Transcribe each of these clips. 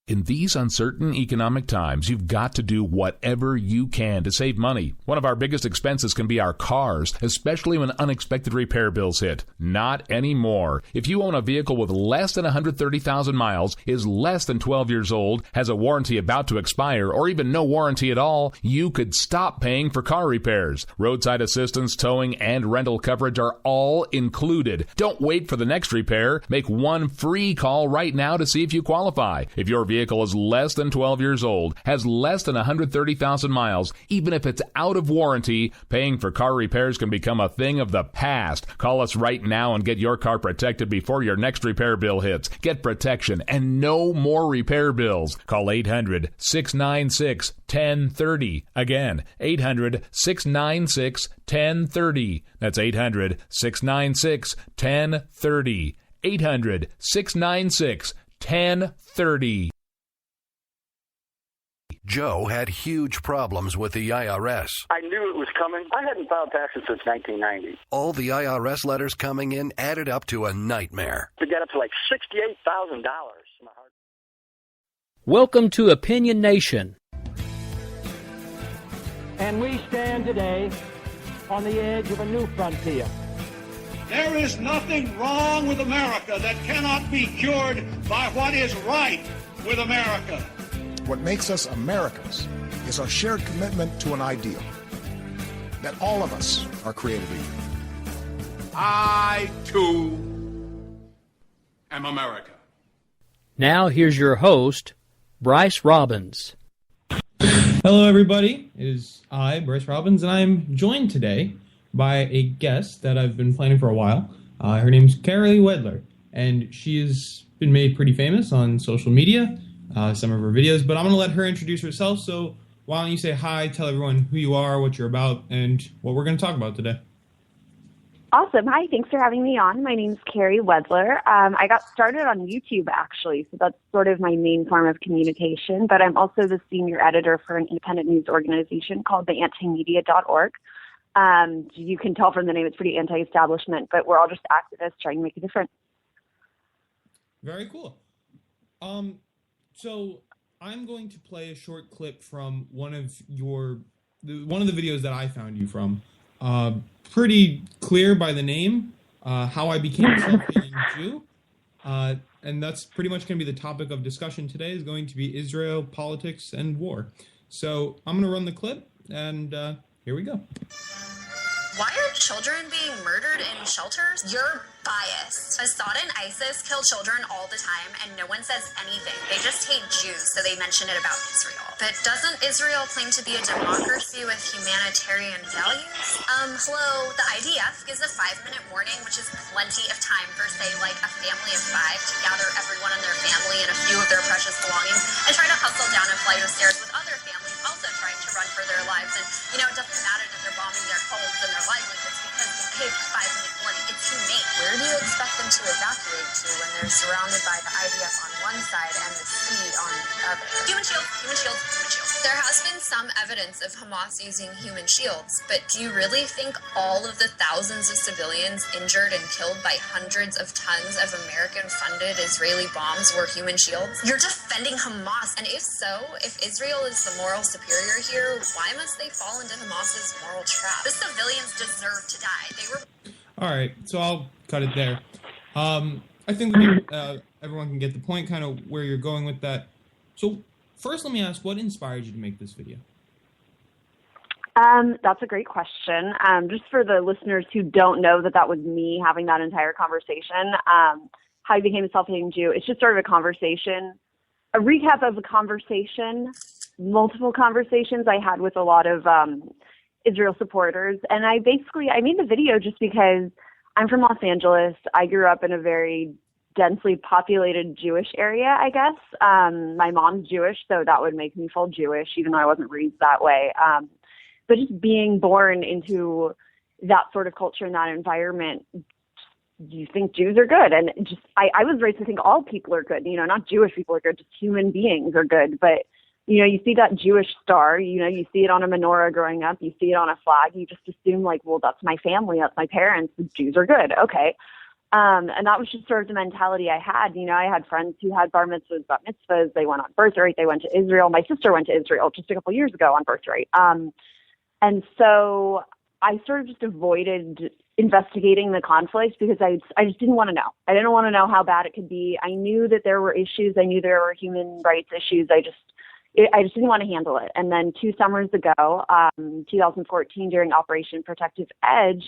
In these uncertain economic times, you've got to do whatever you can to save money. One of our biggest expenses can be our cars, especially when unexpected repair bills hit. Not anymore. If you own a vehicle with less than 130,000 miles, is less than 12 years old, has a warranty about to expire, or even no warranty at all, you could stop paying for car repairs. Roadside assistance, towing, and rental coverage are all included. Don't wait for the next repair. Make one free call right now to see if you qualify. If your vehicle is less than 12 years old, has less than 130,000 miles, even if it's out of warranty, paying for car repairs can become a thing of the past. Call us right now and get your car protected before your next repair bill hits. Get protection and no more repair bills. Call 800-696-1030. Again, 800-696-1030. That's 800-696-1030. 800-696-1030. Joe had huge problems with the IRS. I knew it was coming. I hadn't filed taxes since 1990. All the IRS letters coming in added up to a nightmare. To get up to like $68,000. Welcome to Opinion Nation. And we stand today on the edge of a new frontier. There is nothing wrong with America that cannot be cured by what is right with America. What makes us Americans is our shared commitment to an ideal, that all of us are created equal. I, too, am America. Now here's your host, Bryce Robbins. Hello, everybody. It is I, Bryce Robbins, and I'm joined today by a guest that I've been planning for a while. Her name's Carrie Wedler, and she has been made pretty famous on social media, some of her videos, but I'm going to let her introduce herself, so why don't you say hi, tell everyone who you are, what you're about, and what we're going to talk about today. Awesome. Hi, thanks for having me on. My name's Carrie Wedler. I got started on YouTube, actually, so that's sort of my main form of communication, but I'm also the senior editor for an independent news organization called theantimedia.org. You can tell from the name it's pretty anti-establishment, but we're all just activists trying to make a difference. Very cool. So I'm going to play a short clip from one of the videos that I found you from. Pretty clear by the name, how I became a self-hating Jew. And that's pretty much going to be the topic of discussion today, is going to be Israel, politics, and war. So I'm going to run the clip, and here we go. Why are children being murdered in shelters? You're biased. Assad and ISIS kill children all the time, and no one says anything. They just hate Jews, so they mention it about Israel. But doesn't Israel claim to be a democracy with humanitarian values? Hello, the IDF gives a 5-minute warning, which is plenty of time for, say, like a family of 5 to gather everyone in their family and a few of their precious belongings and try to hustle down a flight of stairs with other families also trying to run for their lives. And, it doesn't matter that they're bombing their homes and their livelihoods because they gave a 5-minute warning. It's humane. Where do you expect them to evacuate to when they're surrounded by the IDF on one side and the sea on the other? Human shields, human shields, human shields. There has been some evidence of Hamas using human shields, but do you really think all of the thousands of civilians injured and killed by hundreds of tons of American-funded Israeli bombs were human shields? You're defending Hamas, and if so, if Israel is the moral superior here, why must they fall into Hamas's moral trap? The civilians deserve to die. They were... All right, so I'll cut it there. I think everyone can get the point, kind of where you're going with that. So first, let me ask, what inspired you to make this video? That's a great question. Just for the listeners who don't know that was me having that entire conversation, how I became a self-hating Jew, it's just sort of a conversation, a recap of a conversation, multiple conversations I had with a lot of Israel supporters. And I made the video just because I'm from Los Angeles. I grew up in a very densely populated Jewish area, I guess. My mom's Jewish, so that would make me feel Jewish, even though I wasn't raised that way. But just being born into that sort of culture and that environment, you think Jews are good. And just, I was raised to think all people are good, not Jewish people are good, just human beings are good. But you see that Jewish star, you see it on a menorah growing up, you see it on a flag, you just assume well, that's my family, that's my parents, the Jews are good. Okay. And that was just sort of the mentality I had. You know, I had friends who had bar mitzvahs, bat mitzvahs. They went on birthright. They went to Israel. My sister went to Israel just a couple years ago on birthright. And so I sort of just avoided investigating the conflict because I just didn't want to know. I didn't want to know how bad it could be. I knew that there were issues. I knew there were human rights issues. I just didn't want to handle it. And then 2 summers ago, 2014, during Operation Protective Edge,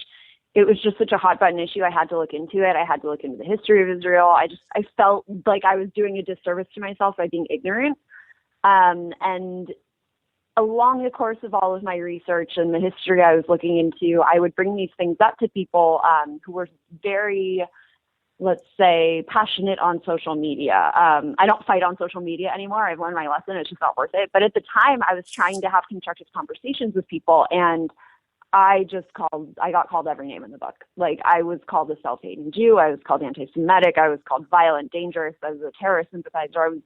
it was just such a hot button issue. I had to look into it. I had to look into the history of Israel. I felt like I was doing a disservice to myself by being ignorant. And along the course of all of my research and the history I was looking into, I would bring these things up to people who were very, let's say, passionate on social media. I don't fight on social media anymore. I've learned my lesson. It's just not worth it. But at the time, I was trying to have constructive conversations with people, and I got called every name in the book. Like, I was called a self-hating Jew. I was called anti-Semitic. I was called violent, dangerous. I was a terrorist sympathizer. I was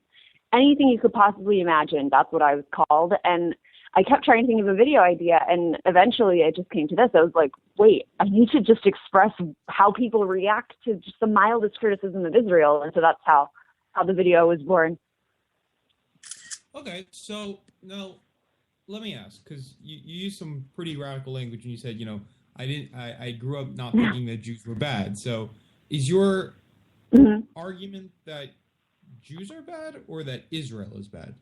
anything you could possibly imagine. That's what I was called. And I kept trying to think of a video idea. And eventually I just came to this. I was like, wait, I need to just express how people react to just the mildest criticism of Israel. And so that's how the video was born. Okay. So now, let me ask, because you used some pretty radical language, and you said, you know, I grew up not thinking that Jews were bad. So is your argument that Jews are bad or that Israel is bad?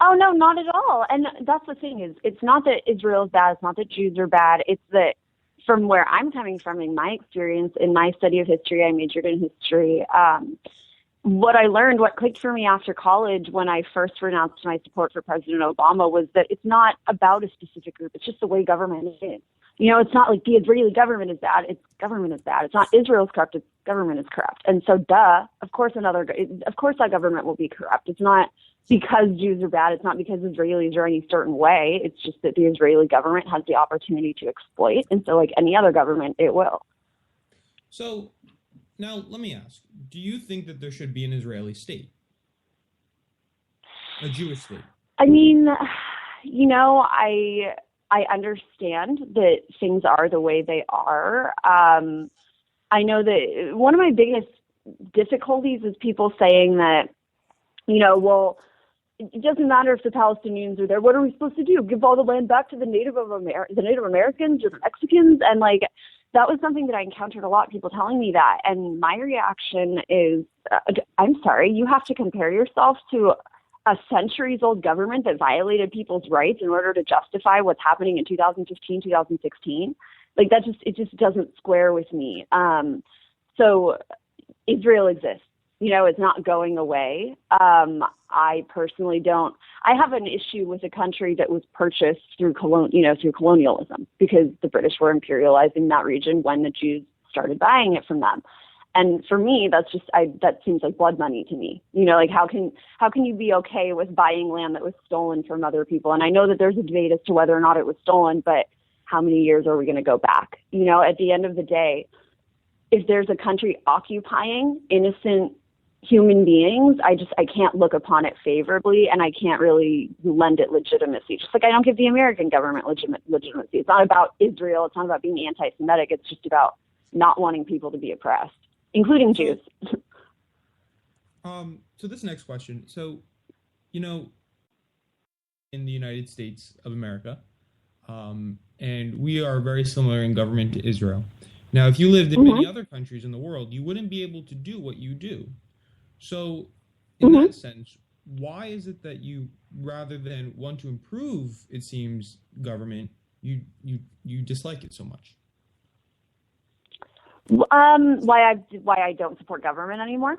Oh, no, not at all. And that's the thing is, it's not that Israel is bad. It's not that Jews are bad. It's that from where I'm coming from in my experience, in my study of history, I majored in history. What I learned, what clicked for me after college when I first renounced my support for President Obama, was that it's not about a specific group. It's just the way government is. You know, it's not like the Israeli government is bad. It's government is bad. It's not Israel's corrupt. It's government is corrupt. And so, of course that government will be corrupt. It's not because Jews are bad. It's not because Israelis are any certain way. It's just that the Israeli government has the opportunity to exploit. And so, like any other government, it will. So, now, let me ask, do you think that there should be an Israeli state? A Jewish state? I mean, you know, I understand that things are the way they are. I know that one of my biggest difficulties is people saying that, you know, well, it doesn't matter if the Palestinians are there. What are we supposed to do? Give all the land back to the Native Americans or the Mexicans? And like, that was something that I encountered a lot, people telling me that. And my reaction is, I'm sorry, you have to compare yourself to a centuries-old government that violated people's rights in order to justify what's happening in 2015, 2016. Like, it just doesn't square with me. So Israel exists. You know, it's not going away. I personally don't. I have an issue with a country that was purchased through colonialism, because the British were imperializing that region when the Jews started buying it from them. And for me, that seems like blood money to me. You know, like how can you be okay with buying land that was stolen from other people? And I know that there's a debate as to whether or not it was stolen, but how many years are we going to go back? You know, at the end of the day, if there's a country occupying innocent human beings, I can't look upon it favorably, and I can't really lend it legitimacy. Just like I don't give the American government legitimacy. It's not about Israel. It's not about being anti-Semitic. It's just about not wanting people to be oppressed, including Jews. So this next question. So, you know, in the United States of America, and we are very similar in government to Israel. Now, if you lived in many other countries in the world, you wouldn't be able to do what you do. So, in that sense, why is it that you, rather than want to improve, it seems, government, you dislike it so much? Why I don't support government anymore?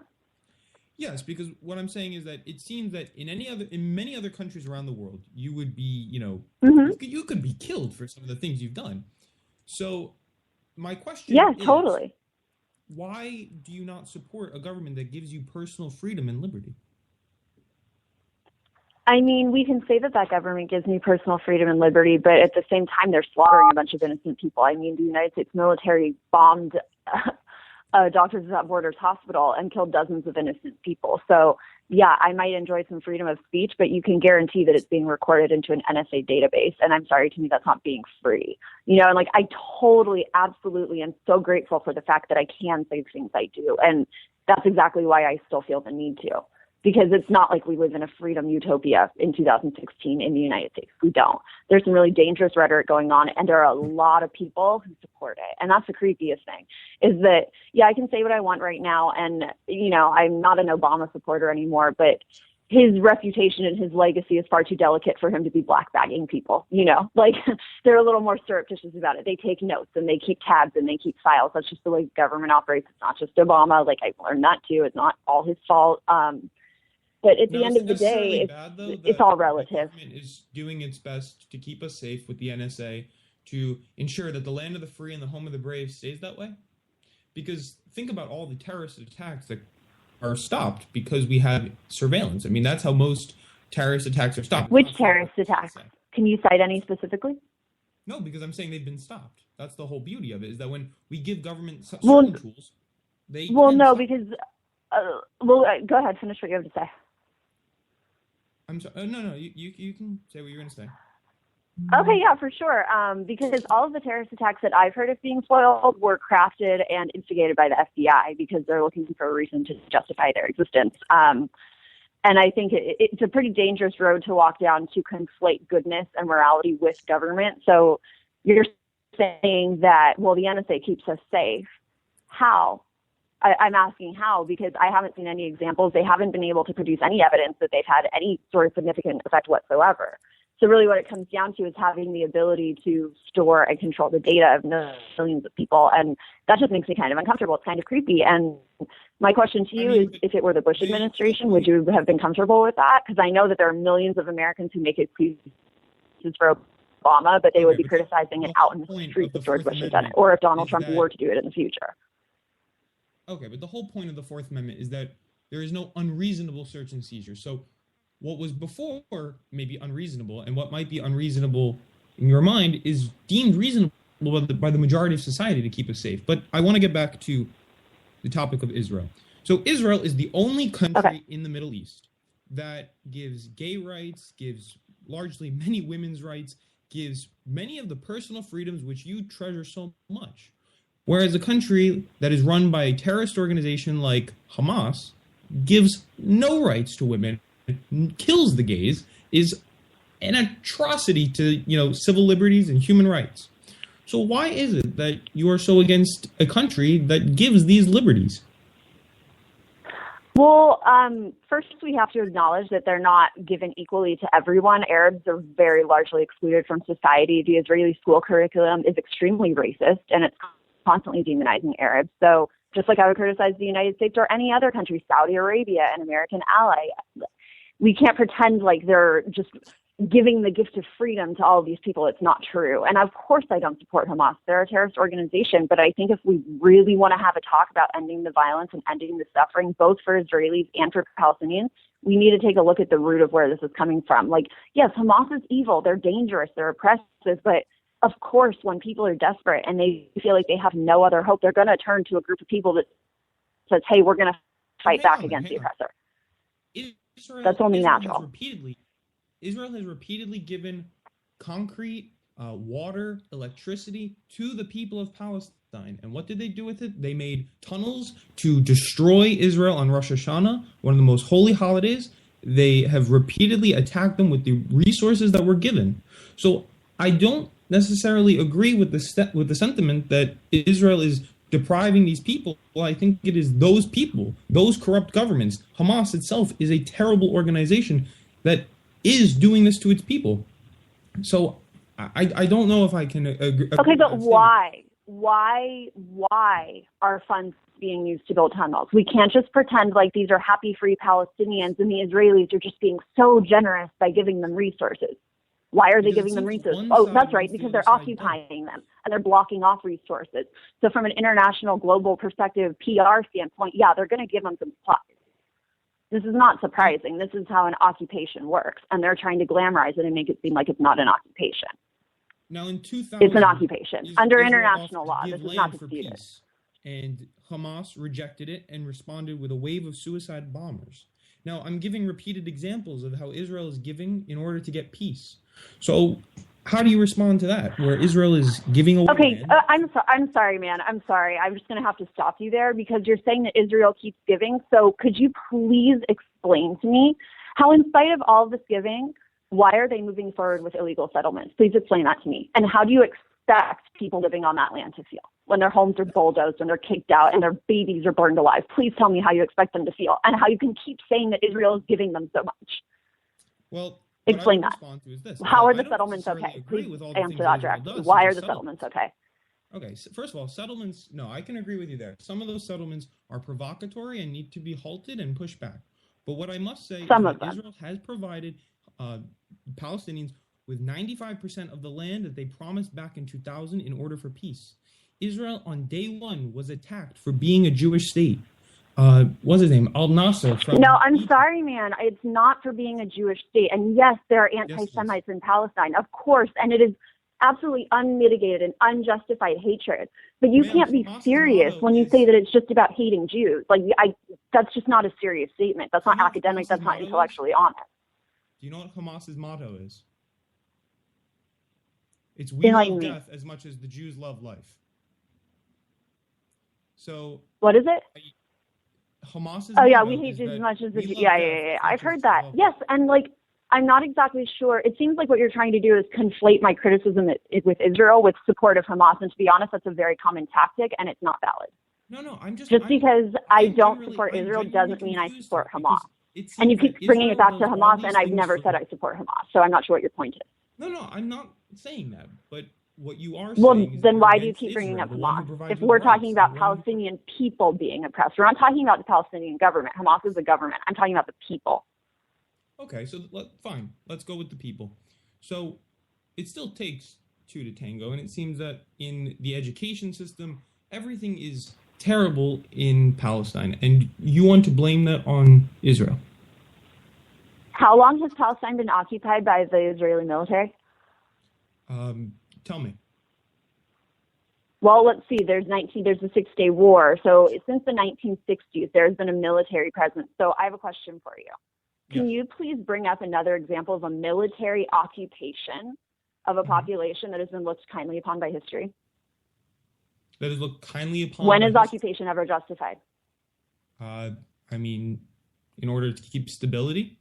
Yes, because what I'm saying is that it seems that in many other countries around the world, you would be, you know, you could be killed for some of the things you've done. So, my question is, totally. Why do you not support a government that gives you personal freedom and liberty? I mean, we can say that government gives me personal freedom and liberty, but at the same time, they're slaughtering a bunch of innocent people. I mean, the United States military bombed a Doctors Without Borders hospital and killed dozens of innocent people. So, yeah, I might enjoy some freedom of speech, but you can guarantee that it's being recorded into an NSA database. And I'm sorry, to me, that's not being free. You know, and like, I totally, absolutely am so grateful for the fact that I can say the things I do. And that's exactly why I still feel the need to. Because it's not like we live in a freedom utopia in 2016 in the United States. We don't. There's some really dangerous rhetoric going on, and there are a lot of people who support it. And that's the creepiest thing, is that, yeah, I can say what I want right now, and, you know, I'm not an Obama supporter anymore, but his reputation and his legacy is far too delicate for him to be black-bagging people, you know? Like, they're a little more surreptitious about it. They take notes, and they keep tabs, and they keep files. That's just the way government operates. It's not just Obama. Like, I learned that, too. It's not all his fault. But at the end of the day, it's all relative. The government is doing its best to keep us safe with the NSA to ensure that the land of the free and the home of the brave stays that way. Because think about all the terrorist attacks that are stopped because we have surveillance. I mean, that's how most terrorist attacks are stopped. Which terrorist attacks? Can you cite any specifically? No, because I'm saying they've been stopped. That's the whole beauty of it, is that when we give government certain tools, they go ahead, finish what you have to say. I'm sorry. No. You can say what you're going to say. Okay, yeah, for sure. Because all of the terrorist attacks that I've heard of being foiled were crafted and instigated by the FBI because they're looking for a reason to justify their existence. And I think it's a pretty dangerous road to walk down to conflate goodness and morality with government. So you're saying that, well, the NSA keeps us safe. How? I'm asking how, because I haven't seen any examples. They haven't been able to produce any evidence that they've had any sort of significant effect whatsoever. So really what it comes down to is having the ability to store and control the data of millions of people. And that just makes me kind of uncomfortable. It's kind of creepy. And my question to you is, if it were the Bush administration, would you have been comfortable with that? Because I know that there are millions of Americans who make excuses for Obama, but they would be criticizing it out in the streets if George Bush had done it, or if Donald Trump were to do it in the future. Okay, but the whole point of the Fourth Amendment is that there is no unreasonable search and seizure. So what was before maybe unreasonable, and what might be unreasonable in your mind is deemed reasonable by the majority of society to keep us safe. But I want to get back to the topic of Israel. So Israel is the only country in the Middle East that gives gay rights, gives largely many women's rights, gives many of the personal freedoms which you treasure so much. Whereas a country that is run by a terrorist organization like Hamas gives no rights to women, kills the gays, is an atrocity to, civil liberties and human rights. So why is it that you are so against a country that gives these liberties? Well, first we have to acknowledge that they're not given equally to everyone. Arabs are very largely excluded from society. The Israeli school curriculum is extremely racist, and it's constantly demonizing Arabs. So just like I would criticize the United States or any other country, Saudi Arabia, an American ally, we can't pretend like they're just giving the gift of freedom to all of these people. It's not true. And of course I don't support Hamas. They're a terrorist organization. But I think if we really want to have a talk about ending the violence and ending the suffering, both for Israelis and for Palestinians, we need to take a look at the root of where this is coming from. Like, yes, Hamas is evil. They're dangerous. They're oppressive. But of course, when people are desperate and they feel like they have no other hope, they're going to turn to a group of people that says, hey, we're going to fight back against the oppressor. That's only natural. Israel has repeatedly given concrete, water, electricity to the people of Palestine. And what did they do with it? They made tunnels to destroy Israel on Rosh Hashanah, one of the most holy holidays. They have repeatedly attacked them with the resources that were given. So I don't necessarily agree with the sentiment that Israel is depriving these people. Well, I think it is those people, those corrupt governments. Hamas itself is a terrible organization that is doing this to its people. So I don't know if I can agree. Okay, but why? Why are funds being used to build tunnels? We can't just pretend like these are happy, free Palestinians and the Israelis are just being so generous by giving them resources. Why are they giving them resources? Oh, that's right, because they're occupying them and they're blocking off resources. So from an international global perspective, PR standpoint, yeah, they're going to give them some supplies. This is not surprising. This is how an occupation works. And they're trying to glamorize it and make it seem like it's not an occupation. Now in 2000, it's an occupation. Under international law, this is not disputed. and Hamas rejected it and responded with a wave of suicide bombers. Now, I'm giving repeated examples of how Israel is giving in order to get peace. So how do you respond to that, where Israel is giving away? Okay, I'm sorry, man. I'm sorry. I'm just going to have to stop you there because you're saying that Israel keeps giving. So could you please explain to me how, in spite of all of this giving, why are they moving forward with illegal settlements? Please explain that to me. And how do you expect people living on that land to feel when their homes are bulldozed and they're kicked out and their babies are burned alive? Please tell me how you expect them to feel and how you can keep saying that Israel is giving them so much. Well, explain that. How are the settlements okay? Please answer that directly. Why are the settlements okay? Okay, so first of all, settlements, no, I can agree with you there. Some of those settlements are provocatory and need to be halted and pushed back. But what I must say is that Israel has provided Palestinians with 95% of the land that they promised back in 2000 in order for peace. Israel on day one was attacked for being a Jewish state. What's his name? Al-Nasser. No, I'm sorry, man. It's not for being a Jewish state. And yes, there are anti-Semites in Palestine, of course, and it is absolutely unmitigated and unjustified hatred. But you can't be serious when you say that it's just about hating Jews. Like, that's just not a serious statement. That's not academic. That's not intellectually honest. Do you know what Hamas's motto is? It's we love death as much as the Jews love life. So what is it? Hamas's we hate Jews as much as the Jews. Yeah. I've heard that. Yes, and I'm not exactly sure. It seems like what you're trying to do is conflate my criticism with Israel with support of Hamas. And to be honest, that's a very common tactic, and it's not valid. No, Just because I don't support Israel doesn't mean I support Hamas. And you keep bringing it back to Hamas, and I've never said I support Hamas, so I'm not sure what your point is. No, I'm not saying that. But what you are saying is then why do you keep bringing up Hamas? If we're talking about Palestinian people being oppressed, we're not talking about the Palestinian government. Hamas is the government. I'm talking about the people. Okay, so fine. Let's go with the people. So it still takes two to tango, and it seems that in the education system, everything is terrible in Palestine, and you want to blame that on Israel. How long has Palestine been occupied by the Israeli military? Tell me. Well, let's see. There's the 6-Day War. So since the 1960s, there's been a military presence. So I have a question for you. Can you please bring up another example of a military occupation of a population that has been looked kindly upon by history? That is looked kindly upon. When is occupation ever justified? I mean, in order to keep stability.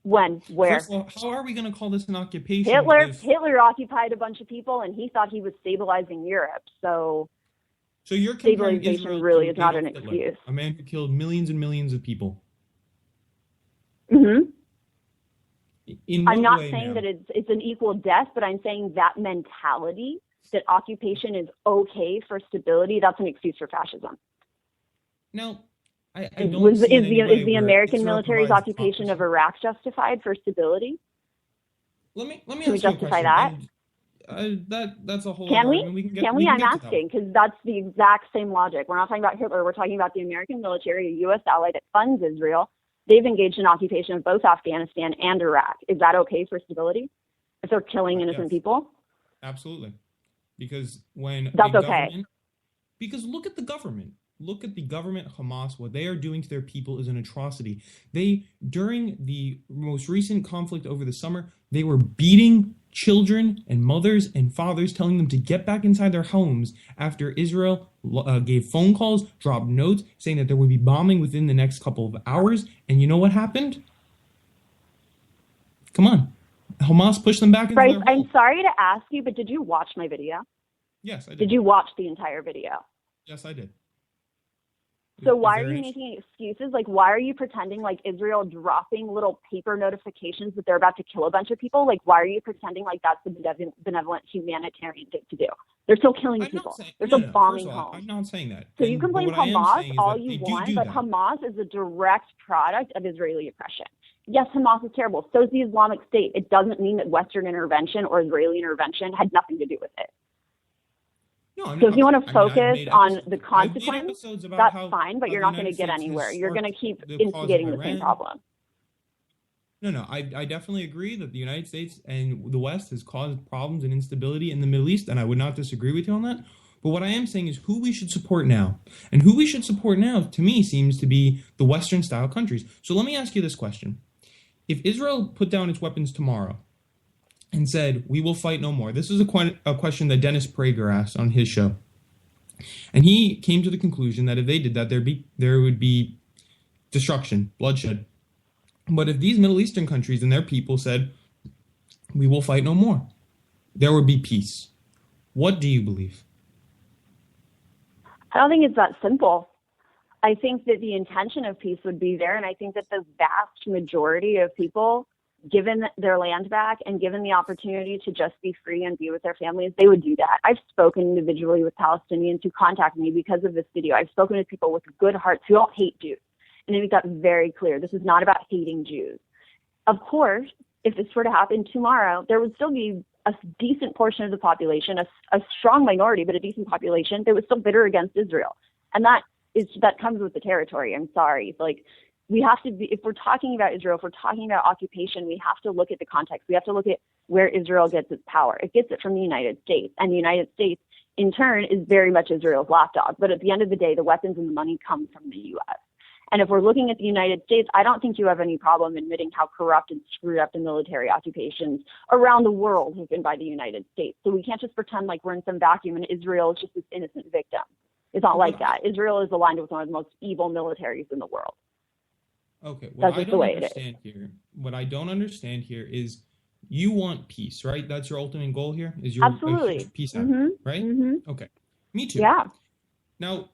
When? Where? First of all, how are we going to call this an occupation? Hitler occupied a bunch of people, and he thought he was stabilizing Europe. So you're stabilization really is not an excuse. A man who killed millions and millions of people. Mm-hmm. I'm not way, saying ma'am? that it's an equal death, but I'm saying that mentality that occupation is okay for stability, that's an excuse for fascism. Now, is the American military's occupation of Iraq justified for stability? Let me Can we justify that? That's a whole. Can we? Can we? I'm asking because that's the exact same logic. We're not talking about Hitler. We're talking about the American military, a U.S. ally that funds Israel. They've engaged in occupation of both Afghanistan and Iraq. Is that okay for stability? If they're killing innocent people? Absolutely. Because when that's okay. Because look at the government. Look at the government, Hamas. What they are doing to their people is an atrocity. During the most recent conflict over the summer, they were beating children and mothers and fathers, telling them to get back inside their homes after Israel gave phone calls, dropped notes, saying that there would be bombing within the next couple of hours. And you know what happened? Come on. Hamas pushed them back into their homes. I'm sorry to ask you, but did you watch my video? Yes, I did. Did you watch the entire video? Yes, I did. So why are you making excuses? Like, why are you pretending like Israel dropping little paper notifications that they're about to kill a bunch of people? Like, why are you pretending like that's the benevolent humanitarian thing to do? They're still killing people. They're still bombing homes. I'm not saying that. So you can blame Hamas all you want, but Hamas is a direct product of Israeli oppression. Yes, Hamas is terrible. So is the Islamic State. It doesn't mean that Western intervention or Israeli intervention had nothing to do with it. So if you want to focus on the consequence, that's fine, but you're not going to get anywhere. You're going to keep instigating the same problem. No, I definitely agree that the United States and the West has caused problems and instability in the Middle East, and I would not disagree with you on that. But what I am saying is who we should support now. And who we should support now, to me, seems to be the Western-style countries. So let me ask you this question. If Israel put down its weapons tomorrow and said, we will fight no more, this is a question that Dennis Prager asked on his show. And he came to the conclusion that if they did that, there would be destruction, bloodshed. But if these Middle Eastern countries and their people said, we will fight no more, there would be peace. What do you believe? I don't think it's that simple. I think that the intention of peace would be there, and I think that the vast majority of people, given their land back and given the opportunity to just be free and be with their families, they would do that. I've spoken individually with Palestinians who contact me because of this video. I've spoken to people with good hearts who don't hate Jews. And I make that very clear. This is not about hating Jews. Of course, if this were to happen tomorrow, there would still be a decent portion of the population, a strong minority, but a decent population that was still bitter against Israel. And that comes with the territory. I'm sorry. Like, we have to be, if we're talking about Israel, if we're talking about occupation, we have to look at the context. We have to look at where Israel gets its power. It gets it from the United States. And the United States, in turn, is very much Israel's lapdog. But at the end of the day, the weapons and the money come from the U.S. And if we're looking at the United States, I don't think you have any problem admitting how corrupt and screwed up the military occupations around the world have been by the United States. So we can't just pretend like we're in some vacuum and Israel is just this innocent victim. It's not like that. Israel is aligned with one of the most evil militaries in the world. Okay, what I don't understand here is you want peace, right? That's your ultimate goal here? Is your Absolutely. Peace Mm-hmm. out, right? Mm-hmm. Okay. Me too. Yeah. Now,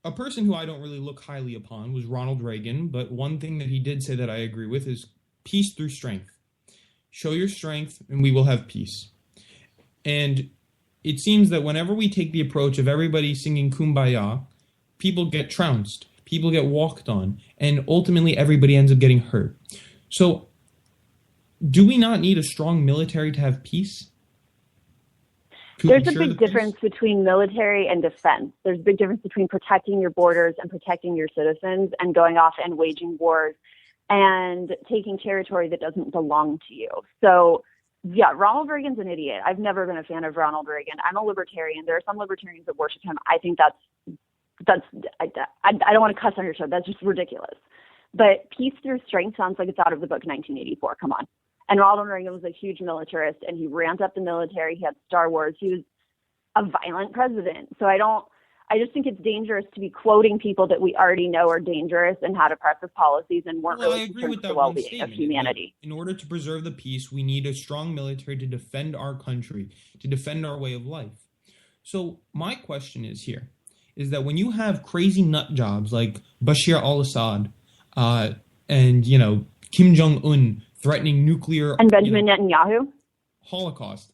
a person who I don't really look highly upon was Ronald Reagan, but one thing that he did say that I agree with is peace through strength. Show your strength and we will have peace. And it seems that whenever we take the approach of everybody singing Kumbaya, people get trounced, people get walked on, and ultimately everybody ends up getting hurt. So, do we not need a strong military to have peace? There's a big difference between military and defense. There's a big difference between protecting your borders and protecting your citizens and going off and waging wars and taking territory that doesn't belong to you. So, yeah, Ronald Reagan's an idiot. I've never been a fan of Ronald Reagan. I'm a libertarian. There are some libertarians that worship him. I think I don't want to cuss on your show. That's just ridiculous. But peace through strength sounds like it's out of the book 1984. Come on. And Ronald Reagan was a huge militarist, and he ramped up the military. He had Star Wars. He was a violent president. So I just think it's dangerous to be quoting people that we already know are dangerous and had oppressive policies and weren't really concerned with the well-being of humanity. In order to preserve the peace, we need a strong military to defend our country, to defend our way of life. So my question is here, is that when you have crazy nut jobs like Bashar al-Assad and, Kim Jong-un threatening nuclear... And Benjamin Netanyahu? Holocaust.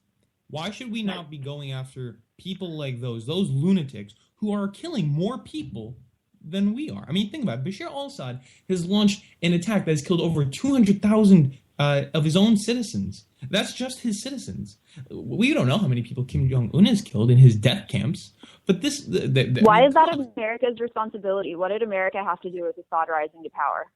Why should we not be going after people like those lunatics who are killing more people than we are? I mean, think about it. Bashar al-Assad has launched an attack that has killed over 200,000 of his own citizens. That's just his citizens. We don't know how many people Kim Jong-un has killed in his death camps. But this... Why is that America's responsibility? What did America have to do with Assad rising to power?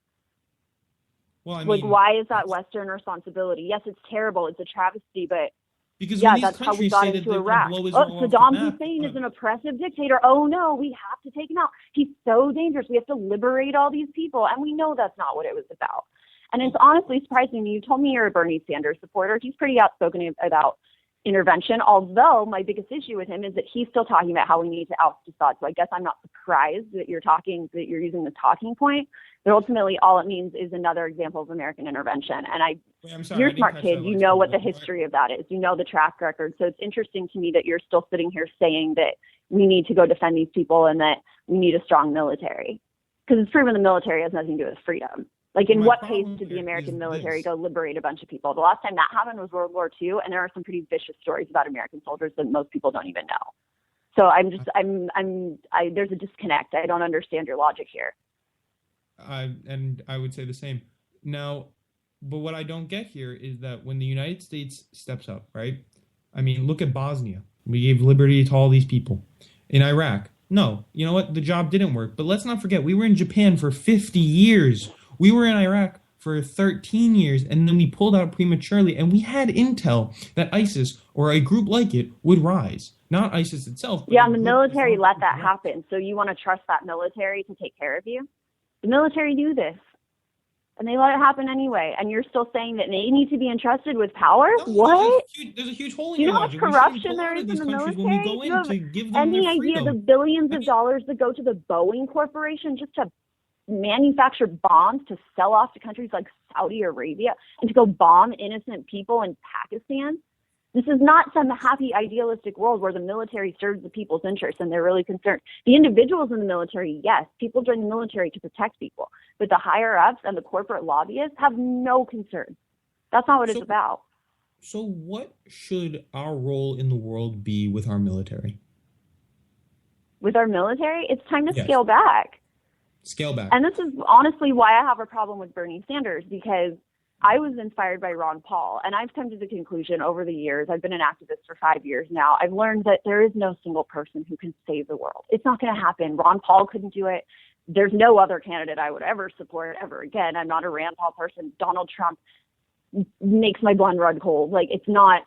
Well, why is that Western responsibility? Yes, it's terrible. It's a travesty, but because that's how we got into Iraq. Saddam Hussein is an oppressive dictator. Oh, no, we have to take him out. He's so dangerous. We have to liberate all these people. And we know that's not what it was about. And it's honestly surprising me. You told me you're a Bernie Sanders supporter. He's pretty outspoken about intervention, although my biggest issue with him is that he's still talking about how we need to oust Assad. So I guess I'm not surprised that you're using the talking point, but ultimately all it means is another example of American intervention. And you're a smart kid. You know what the history of that is. You know the track record. So it's interesting to me that you're still sitting here saying that we need to go defend these people and that we need a strong military, because it's proven the military has nothing to do with freedom. Like, in what pace did the American military go liberate a bunch of people? The last time that happened was World War II, and there are some pretty vicious stories about American soldiers that most people don't even know. So there's a disconnect. I don't understand your logic here. And I would say the same. Now, but what I don't get here is that when the United States steps up, right? I mean, look at Bosnia. We gave liberty to all these people. In Iraq, no. You know what? The job didn't work. But let's not forget, we were in Japan for 50 years. We were in Iraq for 13 years, and then we pulled out prematurely, and we had intel that ISIS or a group like it would rise. Not ISIS itself. Yeah, and the military let that happen. So you want to trust that military to take care of you? The military do this. And they let it happen anyway. And you're still saying that they need to be entrusted with power? No, what? There's a huge hole in Do you your know how much logic. corruption there is in the military? Do you have any idea the billions of dollars that go to the Boeing Corporation just to manufacture bombs to sell off to countries like Saudi Arabia and to go bomb innocent people in Pakistan? This is not some happy, idealistic world where the military serves the people's interests and they're really concerned. The individuals in the military, yes, people join the military to protect people. But the higher-ups and the corporate lobbyists have no concern. That's not what it's about. So what should our role in the world be with our military? With our military, it's time to scale back. Scale back. And this is honestly why I have a problem with Bernie Sanders, because I was inspired by Ron Paul, and I've come to the conclusion over the years, I've been an activist for 5 years now, I've learned that there is no single person who can save the world. It's not going to happen. Ron Paul couldn't do it. There's no other candidate I would ever support ever again. I'm not a Rand Paul person. Donald Trump makes my blood run cold. Like, it's not...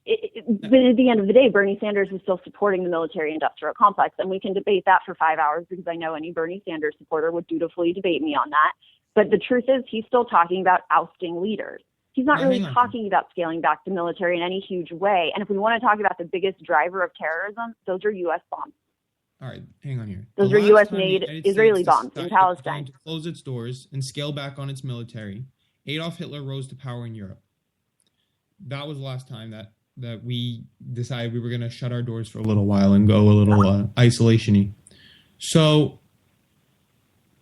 But at the end of the day, Bernie Sanders is still supporting the military-industrial complex, and we can debate that for 5 hours because I know any Bernie Sanders supporter would dutifully debate me on that. But the truth is, he's still talking about ousting leaders. He's not really talking about scaling back the military in any huge way. And if we want to talk about the biggest driver of terrorism, those are U.S. bombs. All right, hang on here. Those are U.S.-made Israeli bombs in Palestine. To close its doors and scale back on its military, Adolf Hitler rose to power in Europe. That was the last time that we decided we were going to shut our doors for a little while and go a little isolation-y. So...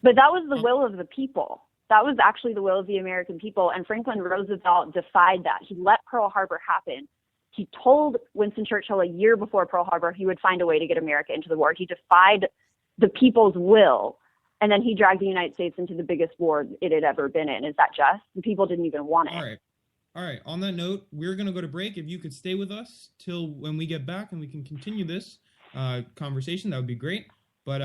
But that was the will of the people. That was actually the will of the American people. And Franklin Roosevelt defied that. He let Pearl Harbor happen. He told Winston Churchill a year before Pearl Harbor he would find a way to get America into the war. He defied the people's will. And then he dragged the United States into the biggest war it had ever been in. Is that just? The people didn't even want it. All right. On that note, we're going to go to break. If you could stay with us till when we get back and we can continue this conversation, that would be great. But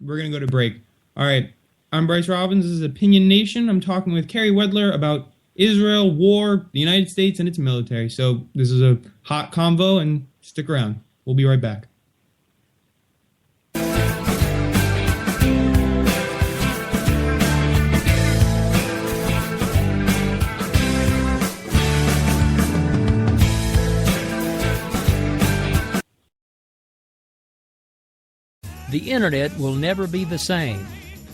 we're going to go to break. All right, I'm Bryce Robbins. This is Opinion Nation. I'm talking with Carrie Wedler about Israel, war, the United States, and its military. So this is a hot convo, and stick around. We'll be right back. The internet will never be the same.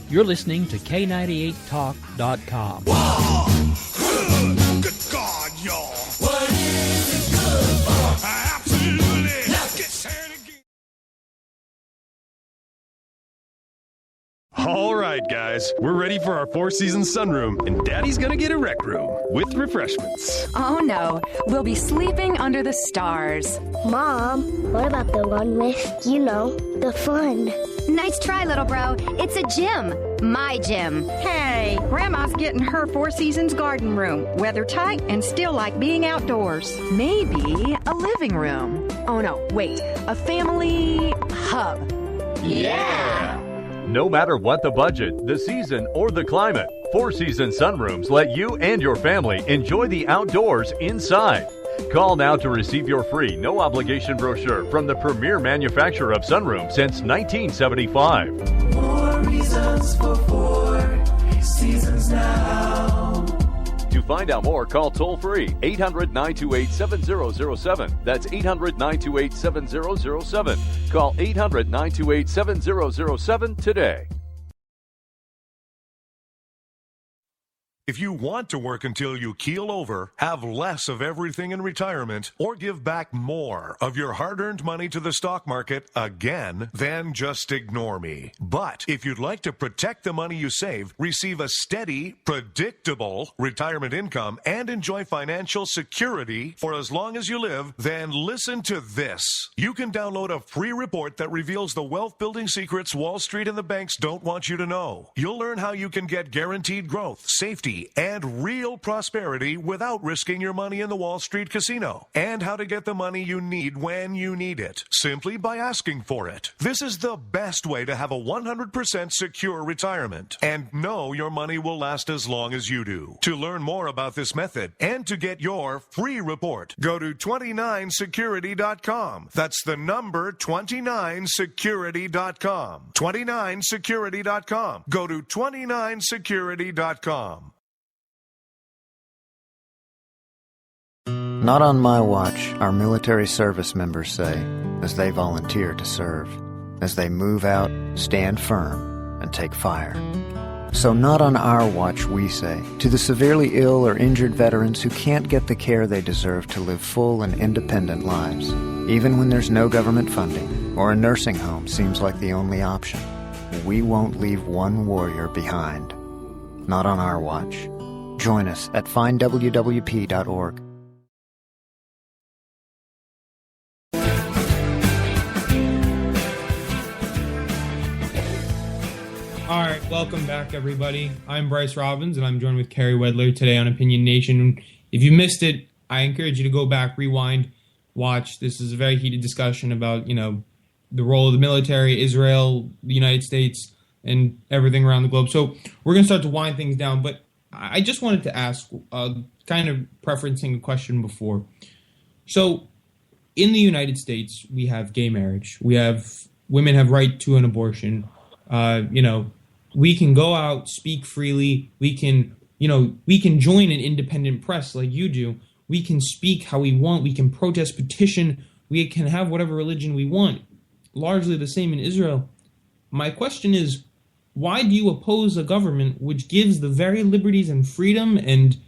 You're listening to K98Talk.com. Good God, y'all. What is it good for? Absolutely. Let's get started again. All right, guys, we're ready for our Four Seasons sunroom, and Daddy's gonna get a rec room with refreshments. Oh no, we'll be sleeping under the stars. Mom, what about the one with, the fun? Nice try, little bro. It's a gym. My gym. Hey, Grandma's getting her Four Seasons garden room. Weather tight and still like being outdoors. Maybe a living room. Oh no, wait, a family hub. Yeah! No matter what the budget, the season, or the climate, Four Seasons sunrooms let you and your family enjoy the outdoors inside. Call now to receive your free, no-obligation brochure from the premier manufacturer of sunrooms since 1975. More reasons for Four Seasons now. To find out more, call toll-free 800-928-7007. That's 800-928-7007. Call 800-928-7007 today. If you want to work until you keel over, have less of everything in retirement, or give back more of your hard-earned money to the stock market again, then just ignore me. But if you'd like to protect the money you save, receive a steady, predictable retirement income, and enjoy financial security for as long as you live, then listen to this. You can download a free report that reveals the wealth-building secrets Wall Street and the banks don't want you to know. You'll learn how you can get guaranteed growth, safety, security, and real prosperity without risking your money in the Wall Street casino. And how to get the money you need when you need it, simply by asking for it. This is the best way to have a 100% secure retirement and know your money will last as long as you do. To learn more about this method and to get your free report, go to 29security.com. That's the number 29security.com. 29security.com. Go to 29security.com. Not on my watch, our military service members say, as they volunteer to serve, as they move out, stand firm, and take fire. So not on our watch, we say, to the severely ill or injured veterans who can't get the care they deserve to live full and independent lives, even when there's no government funding or a nursing home seems like the only option. We won't leave one warrior behind. Not on our watch. Join us at findwwp.org. All right, welcome back, everybody. I'm Bryce Robbins, and I'm joined with Kerry Wedler today on Opinion Nation. If you missed it, I encourage you to go back, rewind, watch. This is a very heated discussion about, the role of the military, Israel, the United States, and everything around the globe. So we're going to start to wind things down, but I just wanted to ask, kind of preferencing a question before. So in the United States, we have gay marriage. Women have right to an abortion. We can go out, speak freely. We can join an independent press like you do. We can speak how we want. We can protest, petition. We can have whatever religion we want. Largely the same in Israel. My question is, why do you oppose a government which gives the very liberties and freedom and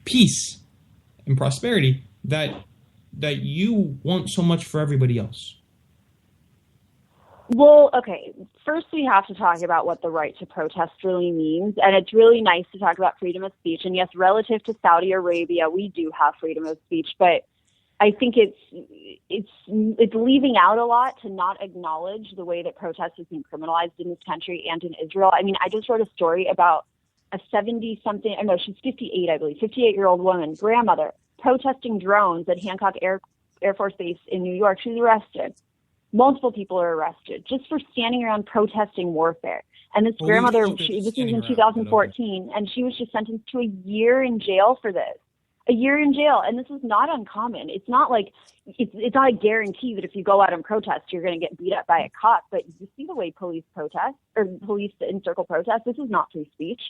peace and prosperity that you want so much for everybody else? Well, okay, first we have to talk about what the right to protest really means, and it's really nice to talk about freedom of speech, and yes, relative to Saudi Arabia, we do have freedom of speech, but I think it's leaving out a lot to not acknowledge the way that protest has been criminalized in this country and in Israel. I mean, I just wrote a story about a 70-something, she's 58, I believe, 58-year-old woman, grandmother, protesting drones at Hancock Air Force Base in New York. She's arrested. Multiple people are arrested just for standing around protesting warfare. And this grandmother, this was in 2014, and she was just sentenced to a year in jail for this. A year in jail. And this is not uncommon. It's not like, it's not a guarantee that if you go out and protest, you're going to get beat up by a cop. But you see the way police protest, or police encircle protest. This is not free speech.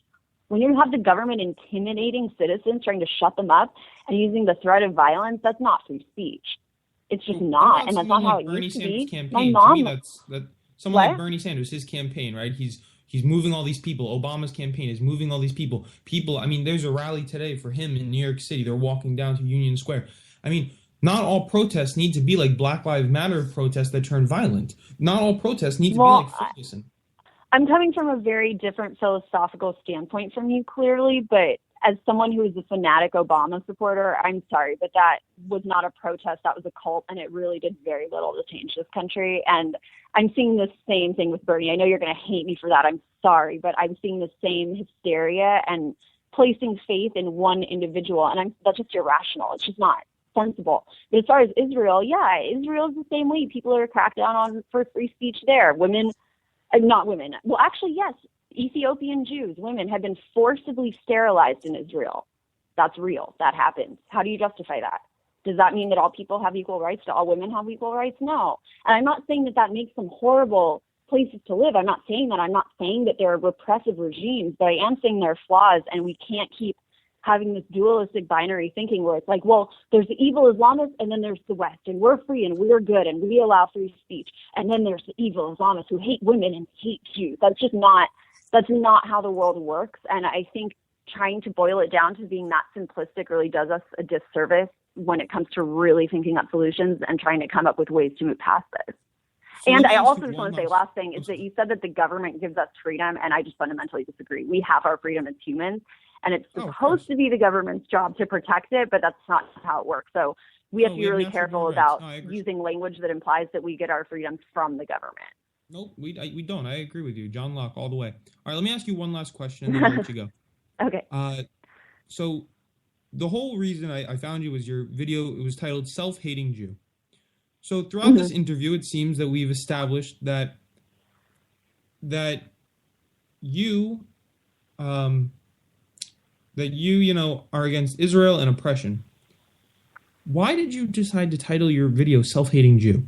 When you have the government intimidating citizens, trying to shut them up, and using the threat of violence, that's not free speech. It's just not, and that's not how it used to be. Campaign, my mom, someone like Bernie Sanders, his campaign, right? He's moving all these people. Obama's campaign is moving all these people. I mean, there's a rally today for him in New York City. They're walking down to Union Square. I mean, not all protests need to be like Black Lives Matter protests that turn violent. Not all protests need to be like Ferguson. I'm coming from a very different philosophical standpoint from you, clearly, but as someone who is a fanatic Obama supporter, I'm sorry, but that was not a protest. That was a cult, and it really did very little to change this country. And I'm seeing the same thing with Bernie. I know you're going to hate me for that. I'm sorry, but I'm seeing the same hysteria and placing faith in one individual, and that's just irrational. It's just not sensible. But as far as Israel, Israel is the same way. People are cracked down on for free speech there. Not women. Well, actually, yes. Ethiopian Jews, women, have been forcibly sterilized in Israel. That's real. That happens. How do you justify that? Does that mean that all people have equal rights? Do all women have equal rights? No. And I'm not saying that makes them horrible places to live. I'm not saying that. I'm not saying that they're repressive regimes, but I am saying there are flaws, and we can't keep having this dualistic binary thinking where it's like, well, there's the evil Islamists and then there's the West, and we're free and we're good and we allow free speech. And then there's the evil Islamists who hate women and hate Jews. That's not how the world works. And I think trying to boil it down to being that simplistic really does us a disservice when it comes to really thinking up solutions and trying to come up with ways to move past this. So and I also just want to say, last thing is that you said that the government gives us freedom, and I just fundamentally disagree. We have our freedom as humans, and it's supposed to be the government's job to protect it, but that's not how it works. So we have to be really careful about using language that implies that we get our freedoms from the government. Nope, we don't. I agree with you. John Locke all the way. All right, let me ask you one last question and then I'll let you go. Okay. So the whole reason I found you was your video. It was titled Self-Hating Jew. So throughout this interview, it seems that we've established that you are against Israel and oppression. Why did you decide to title your video Self-Hating Jew?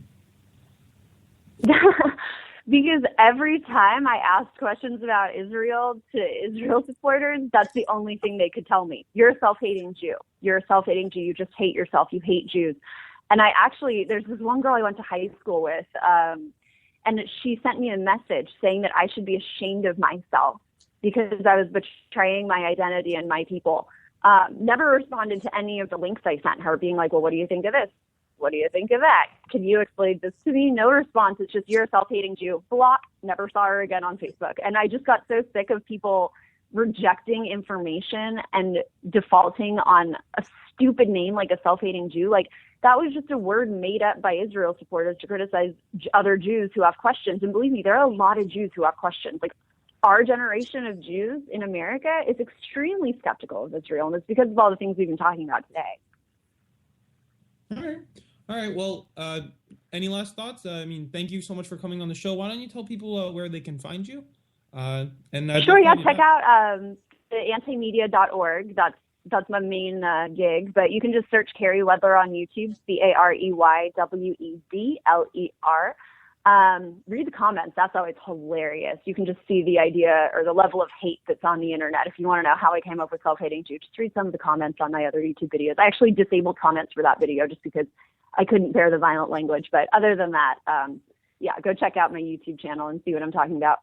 Because every time I asked questions about Israel to Israel supporters, that's the only thing they could tell me. You're a self-hating Jew. You're a self-hating Jew. You just hate yourself. You hate Jews. And there's this one girl I went to high school with, and she sent me a message saying that I should be ashamed of myself because I was betraying my identity and my people. Never responded to any of the links I sent her, being like, well, what do you think of this? What do you think of that? Can you explain this to me? No response. It's just, you're a self-hating Jew. Block. Never saw her again on Facebook. And I just got so sick of people rejecting information and defaulting on a stupid name like a self-hating Jew. Like, that was just a word made up by Israel supporters to criticize other Jews who have questions. And believe me, there are a lot of Jews who have questions. Like, our generation of Jews in America is extremely skeptical of Israel, and it's because of all the things we've been talking about today. All right. Well, any last thoughts? Thank you so much for coming on the show. Why don't you tell people where they can find you? Sure. Yeah. Check out antimedia.org. That's my main gig. But you can just search Carey Wedler on YouTube. CareyWedler. Read the comments. That's always hilarious. You can just see the idea or the level of hate that's on the internet. If you want to know how I came up with Self-Hating Jew, just read some of the comments on my other YouTube videos. I actually disabled comments for that video just because I couldn't bear the violent language. But other than that, go check out my YouTube channel and see what I'm talking about.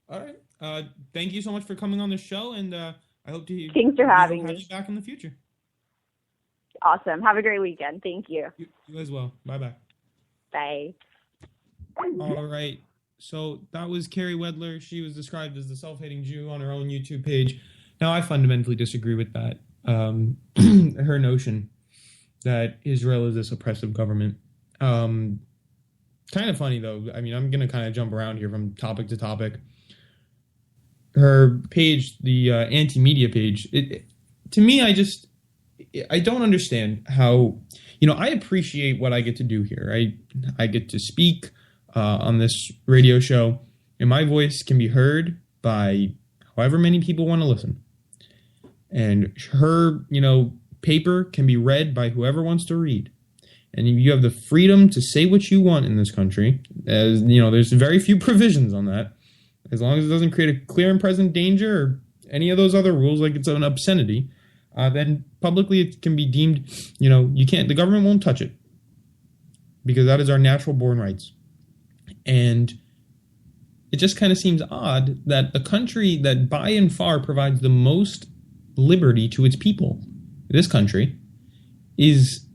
All right. Thank you so much for coming on the show, and I hope to Thanks for having me. Have you back in the future. Awesome. Have a great weekend. Thank you. You as well. Bye-bye. Bye. All right. So that was Carey Wedler. She was described as the self-hating Jew on her own YouTube page. Now, I fundamentally disagree with that. Her notion that Israel is this oppressive government. Kind of funny, though. I'm going to kind of jump around here from topic to topic. Her page, the anti-media page, to me, I don't understand how, I appreciate what I get to do here. I get to speak on this radio show, and my voice can be heard by however many people want to listen. And her, paper can be read by whoever wants to read. And you have the freedom to say what you want in this country. As there's very few provisions on that. As long as it doesn't create a clear and present danger or any of those other rules, like it's an obscenity, then publicly it can be deemed, the government won't touch it. Because that is our natural born rights. And it just kind of seems odd that a country that by and far provides the most liberty to its people, this country, is,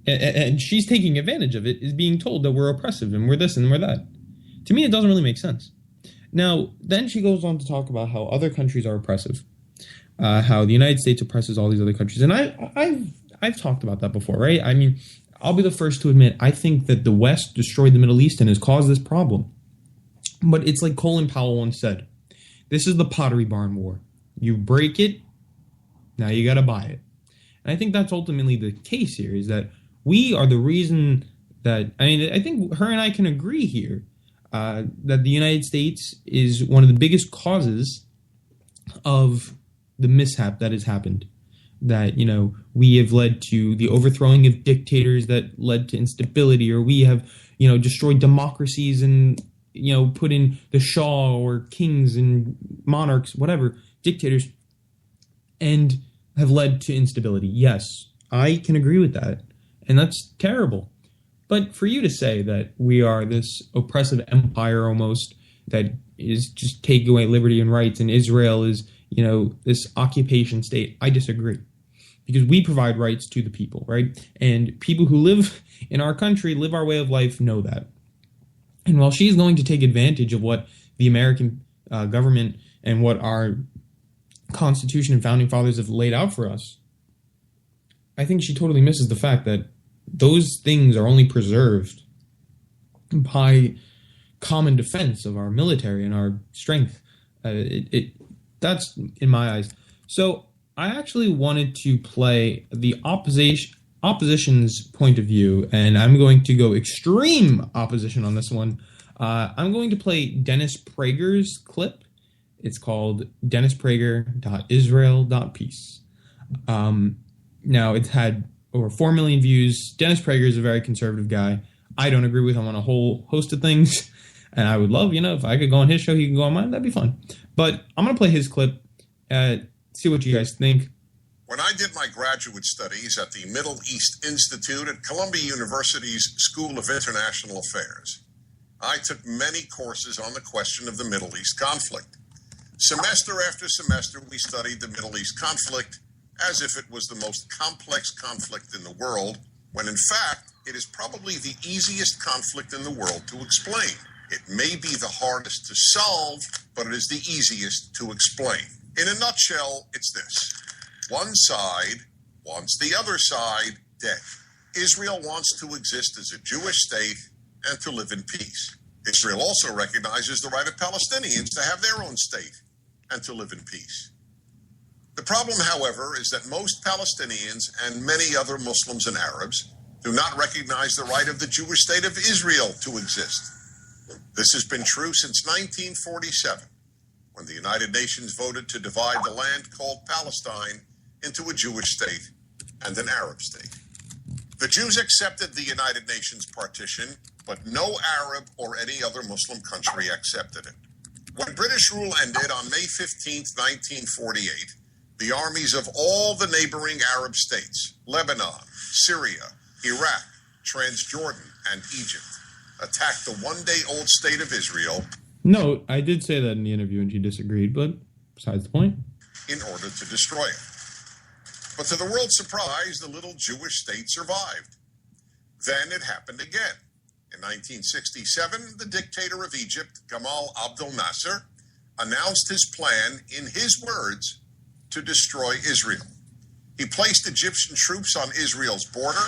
and she's taking advantage of it, is being told that we're oppressive and we're this and we're that. To me, it doesn't really make sense. Now, then she goes on to talk about how other countries are oppressive, how the United States oppresses all these other countries. And I've talked about that before, right? I'll be the first to admit, I think that the West destroyed the Middle East and has caused this problem. But it's like Colin Powell once said, this is the Pottery Barn War. You break it, now you got to buy it. And I think that's ultimately the case here, is that we are the reason that, I think her and I can agree here, that the United States is one of the biggest causes of the mishap that has happened. That, we have led to the overthrowing of dictators that led to instability, or we have, destroyed democracies and, put in the Shah or kings and monarchs, whatever, dictators, and have led to instability. Yes, I can agree with that. And that's terrible. But for you to say that we are this oppressive empire almost that is just taking away liberty and rights, and Israel is, this occupation state, I disagree. Because we provide rights to the people, right? And people who live in our country, live our way of life, know that. And while she's going to take advantage of what the American government and what our Constitution and Founding Fathers have laid out for us, I think she totally misses the fact that those things are only preserved by common defense of our military and our strength. That's in my eyes. So I actually wanted to play the opposition's point of view, and I'm going to go extreme opposition on this one. I'm going to play Dennis Prager's clip. It's called DennisPrager.Israel.Peace. Now, it's had over 4 million views. Dennis Prager is a very conservative guy. I don't agree with him on a whole host of things, and I would love, if I could go on his show, he could go on mine, that'd be fun. But I'm going to play his clip, see what you guys think. When I did my graduate studies at the Middle East Institute at Columbia University's School of International Affairs, I took many courses on the question of the Middle East conflict. Semester after semester, we studied the Middle East conflict as if it was the most complex conflict in the world, when in fact, it is probably the easiest conflict in the world to explain. It may be the hardest to solve, but it is the easiest to explain. In a nutshell, it's this. One side wants the other side dead. Israel wants to exist as a Jewish state and to live in peace. Israel also recognizes the right of Palestinians to have their own state and to live in peace. The problem, however, is that most Palestinians and many other Muslims and Arabs do not recognize the right of the Jewish state of Israel to exist. This has been true since 1947, when the United Nations voted to divide the land called Palestine into a Jewish state and an Arab state. The Jews accepted the United Nations partition, but no Arab or any other Muslim country accepted it. When British rule ended on May 15, 1948, the armies of all the neighboring Arab states, Lebanon, Syria, Iraq, Transjordan, and Egypt, attacked the one-day-old state of Israel. No, I did say that in the interview and she disagreed, but besides the point. In order to destroy it. But to the world's surprise, the little Jewish state survived. Then it happened again. In 1967, the dictator of Egypt, Gamal Abdel Nasser, announced his plan, in his words, to destroy Israel. He placed Egyptian troops on Israel's border,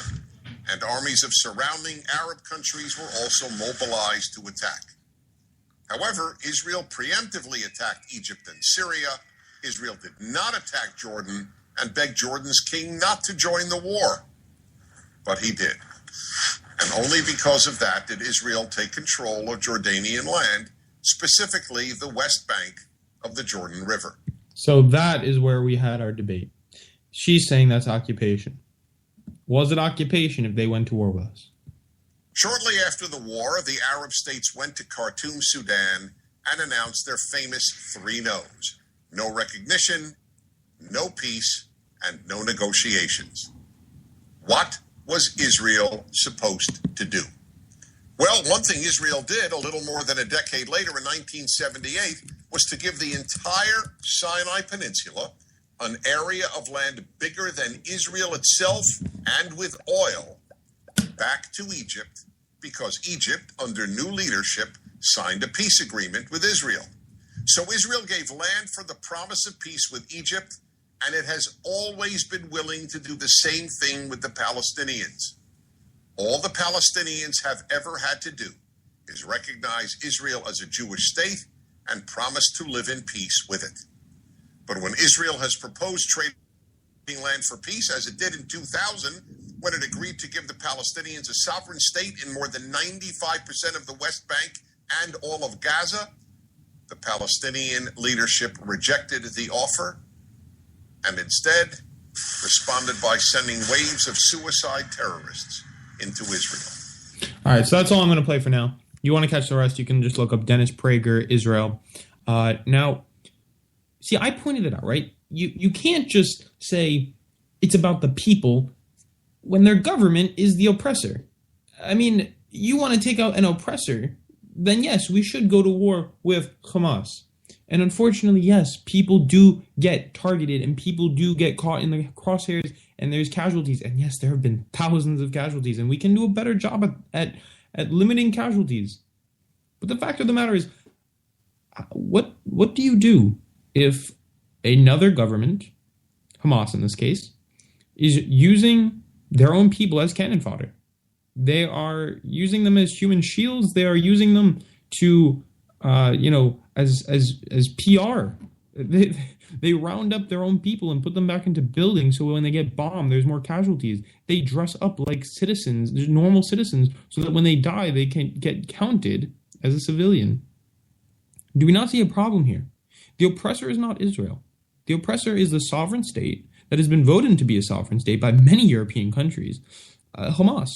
and armies of surrounding Arab countries were also mobilized to attack. However, Israel preemptively attacked Egypt and Syria. Israel did not attack Jordan and begged Jordan's king not to join the war. But he did. And only because of that did Israel take control of Jordanian land, specifically the West Bank of the Jordan River. So that is where we had our debate. She's saying that's occupation. Was it occupation if they went to war with us? Shortly after the war, the Arab states went to Khartoum, Sudan, and announced their famous 3 no's. No recognition, no peace, and no negotiations. What was Israel supposed to do? Well, one thing Israel did a little more than a decade later in 1978 was to give the entire Sinai Peninsula, an area of land bigger than Israel itself and with oil, back to Egypt, because Egypt, under new leadership, signed a peace agreement with Israel. So Israel gave land for the promise of peace with Egypt, and it has always been willing to do the same thing with the Palestinians. All the Palestinians have ever had to do is recognize Israel as a Jewish state and promise to live in peace with it. But when Israel has proposed trading land for peace, as it did in 2000, when it agreed to give the Palestinians a sovereign state in more than 95% of the West Bank and all of Gaza, the Palestinian leadership rejected the offer and instead responded by sending waves of suicide terrorists into Israel. All right, so that's all I'm going to play for now. You want to catch the rest, you can just look up Dennis Prager, Israel. Now, see, I pointed it out, right? You can't just say it's about the people when their government is the oppressor. I mean, you want to take out an oppressor, then yes, we should go to war with Hamas. And unfortunately, yes, people do get targeted and people do get caught in the crosshairs and there's casualties. And yes, there have been thousands of casualties and we can do a better job at limiting casualties. But the fact of the matter is, what do you do if another government, Hamas in this case, is using their own people as cannon fodder? They are using them as human shields. They are using them to, as PR. They round up their own people and put them back into buildings so when they get bombed, there's more casualties. They dress up like citizens, normal citizens, so that when they die, they can get counted as a civilian. Do we not see a problem here? The oppressor is not Israel. The oppressor is the sovereign state that has been voted to be a sovereign state by many European countries, Hamas,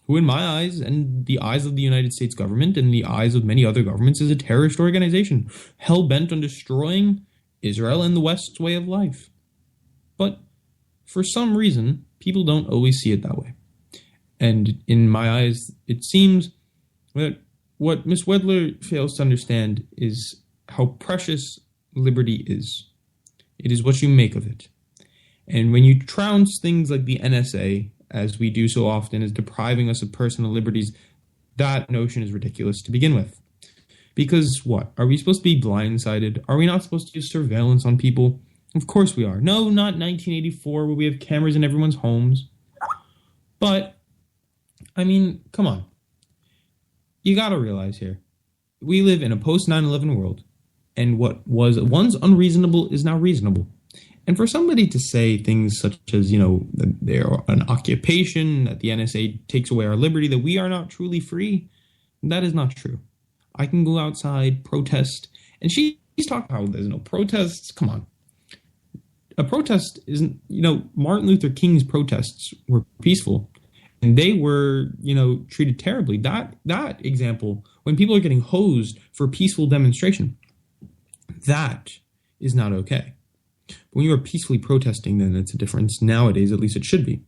who in my eyes and the eyes of the United States government and the eyes of many other governments is a terrorist organization, hell-bent on destroying Israel and the West's way of life. But for some reason, people don't always see it that way. And in my eyes, it seems that what Ms. Wedler fails to understand is how precious liberty is. It is what you make of it. And when you trounce things like the NSA, as we do so often, as depriving us of personal liberties, that notion is ridiculous to begin with. Because what? Are we supposed to be blindsided? Are we not supposed to use surveillance on people? Of course we are. No, not 1984 where we have cameras in everyone's homes. But, I mean, come on. You gotta realize here, we live in a post-9/11 world, and what was once unreasonable is now reasonable. And for somebody to say things such as, that they're an occupation, that the NSA takes away our liberty, that we are not truly free, that is not true. I can go outside, protest, and she's talking about there's no protests. Come on. A protest isn't, Martin Luther King's protests were peaceful, and they were, treated terribly. That example, when people are getting hosed for peaceful demonstration, that is not okay. But when you are peacefully protesting, then it's a difference. Nowadays, at least it should be.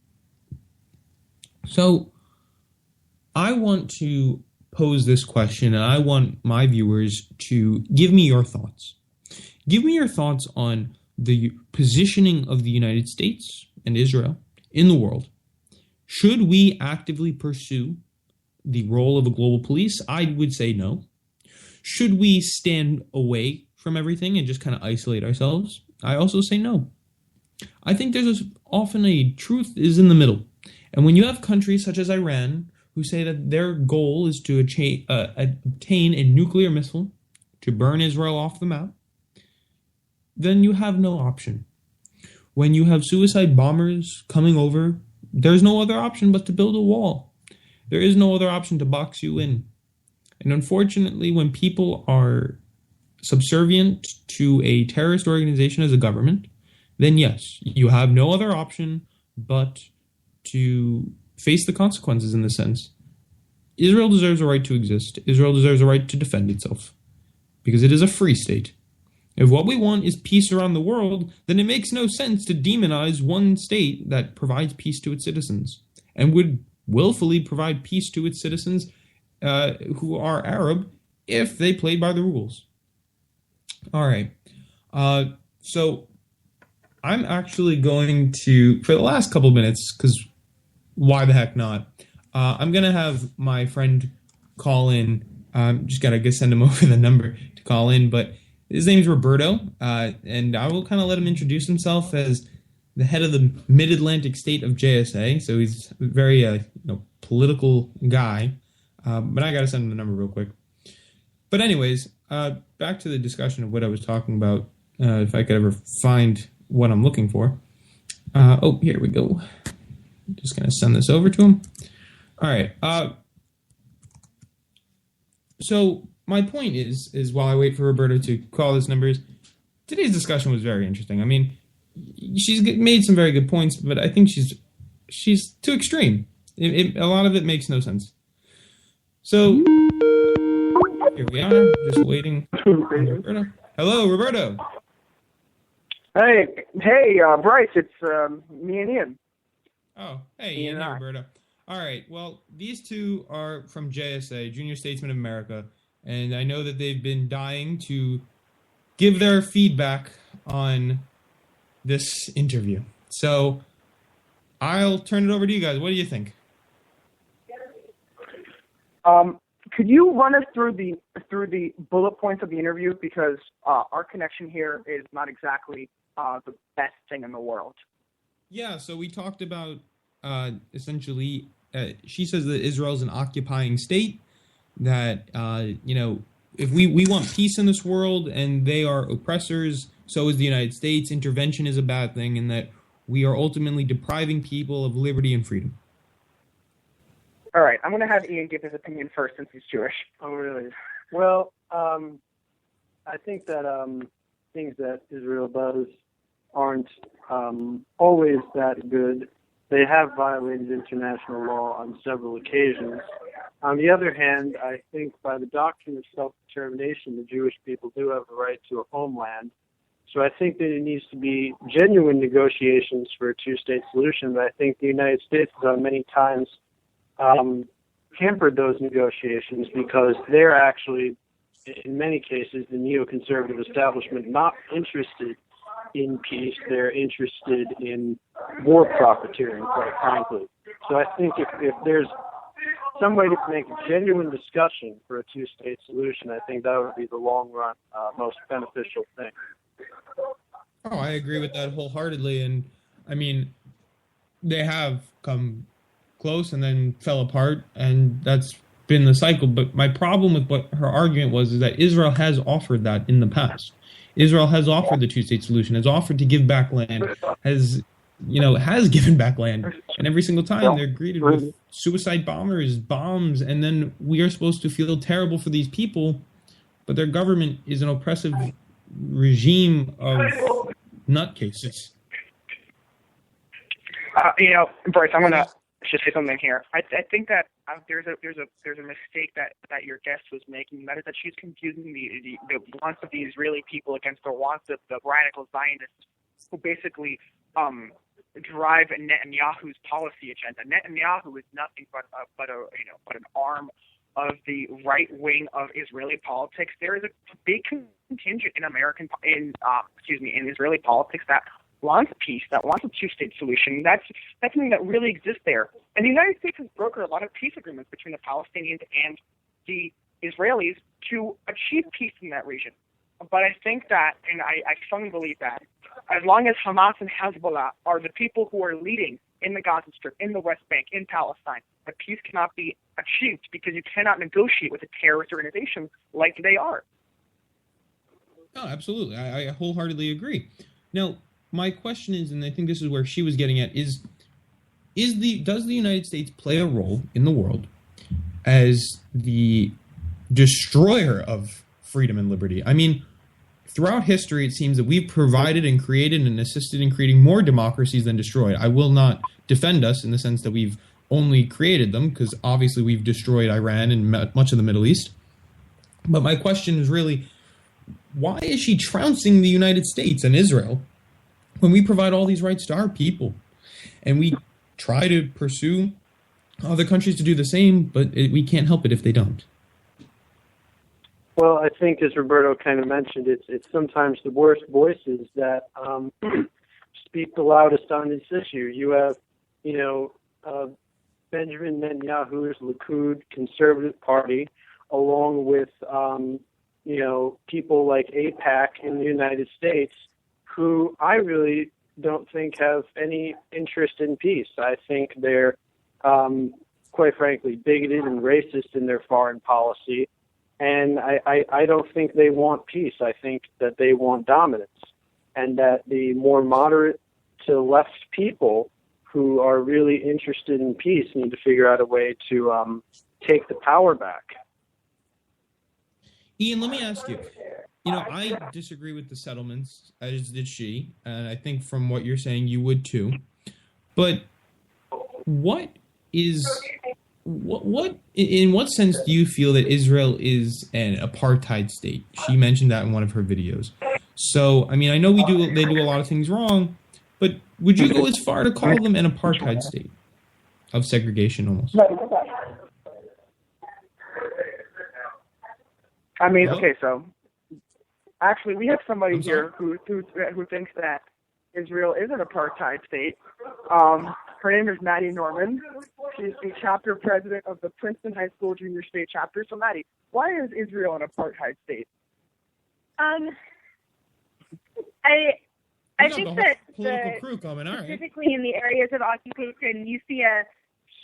So, I want to pose this question, and I want my viewers to give me your thoughts. Give me your thoughts on the positioning of the United States and Israel in the world. Should we actively pursue the role of a global police? I would say no. Should we stand away from everything and just kind of isolate ourselves? I also say no. I think there's often a truth is in the middle. And when you have countries such as Iran who say that their goal is to obtain a nuclear missile to burn Israel off the map, then you have no option. When you have suicide bombers coming over, there's no other option but to build a wall. There is no other option to box you in. And unfortunately, when people are subservient to a terrorist organization as a government, then yes, you have no other option but to face the consequences in this sense. Israel deserves a right to exist. Israel deserves a right to defend itself because it is a free state. If what we want is peace around the world, then it makes no sense to demonize one state that provides peace to its citizens and would willfully provide peace to its citizens who are Arab if they played by the rules. All right. So I'm actually going to, for the last couple minutes, because why the heck not? I'm going to have my friend call in. Just got to send him over the number to call in. But his name's Roberto, and I will kind of let him introduce himself as the head of the Mid-Atlantic state of JSA. So he's a very political guy. But I got to send him the number real quick. But anyways, back to the discussion of what I was talking about, if I could ever find what I'm looking for. Here we go. Just going to send this over to him. All right. So my point is while I wait for Roberto to call his numbers, today's discussion was very interesting. I mean, she's made some very good points, but I think she's too extreme. A lot of it makes no sense. So here we are, just waiting for Roberto. Hello, Roberto. Hey, Bryce, it's me and Ian. Oh, hey, Ian and Roberto. All right, well, these two are from JSA, Junior Statesmen of America, and I know that they've been dying to give their feedback on this interview. So I'll turn it over to you guys. What do you think? Could you run us through the bullet points of the interview, because our connection here is not exactly the best thing in the world. Yeah, so we talked about essentially, she says that Israel is an occupying state, that, if we want peace in this world and they are oppressors, so is the United States. Intervention is a bad thing, and that we are ultimately depriving people of liberty and freedom. All right, I'm going to have Ian give his opinion first since he's Jewish. Oh, really? Well, I think that things that Israel does aren't always that good. They have violated international law on several occasions. On the other hand, I think by the doctrine of self-determination, the Jewish people do have the right to a homeland. So I think that it needs to be genuine negotiations for a two-state solution. But I think the United States has on many times hampered those negotiations because they're actually, in many cases, the neoconservative establishment not interested in peace. They're interested in war profiteering, quite frankly. So I think if there's some way to make a genuine discussion for a two-state solution, I think that would be the long-run most beneficial thing. Oh, I agree with that wholeheartedly. And, I mean, they have come close and then fell apart, and that's been the cycle. But my problem with what her argument was is that Israel has offered that in the past. Israel has offered the two-state solution, has offered to give back land, has given back land. And every single time they're greeted with suicide bombs, and then we are supposed to feel terrible for these people, but their government is an oppressive regime of nutcases. Bryce, I'm gonna just say something here. I think that there's a mistake that your guest was making. That is that she's confusing the wants of the Israeli people against the wants of the radical Zionists, who basically drive Netanyahu's policy agenda. Netanyahu is nothing but an arm of the right wing of Israeli politics. There is a big contingent in Israeli politics that wants peace, that wants a two-state solution. That's something that really exists there. And the United States has brokered a lot of peace agreements between the Palestinians and the Israelis to achieve peace in that region. But I think that, and I strongly believe that, as long as Hamas and Hezbollah are the people who are leading in the Gaza Strip, in the West Bank, in Palestine, the peace cannot be achieved because you cannot negotiate with a terrorist organization like they are. Oh, absolutely. I wholeheartedly agree. Now, my question is, and I think this is where she was getting at, does the United States play a role in the world as the destroyer of freedom and liberty? I mean, throughout history, it seems that we've provided and created and assisted in creating more democracies than destroyed. I will not defend us in the sense that we've only created them, because obviously we've destroyed Iran and much of the Middle East. But my question is really, why is she trouncing the United States and Israel when we provide all these rights to our people? And we try to pursue other countries to do the same, but we can't help it if they don't. Well, I think, as Roberto kind of mentioned, it's sometimes the worst voices that speak the loudest on this issue. You have, Benjamin Netanyahu's Likud Conservative Party, along with, people like AIPAC in the United States, who I really don't think have any interest in peace. I think they're, quite frankly, bigoted and racist in their foreign policy. And I don't think they want peace. I think that they want dominance. And that the more moderate to left people who are really interested in peace need to figure out a way to take the power back. Ian, let me ask you. I disagree with the settlements, as did she. And I think from what you're saying, you would too. But what in what sense do you feel that Israel is an apartheid state? She mentioned that in one of her videos. So, I mean, I know they do a lot of things wrong, but would you go as far to call them an apartheid state of segregation almost? I mean, okay, so actually we have somebody here who thinks that Israel is an apartheid state. Her name is Maddie Norman. She's the chapter president of the Princeton High School Junior State Chapter. So, Maddie, why is Israel an apartheid state? I think that specifically in the areas of occupation, you see a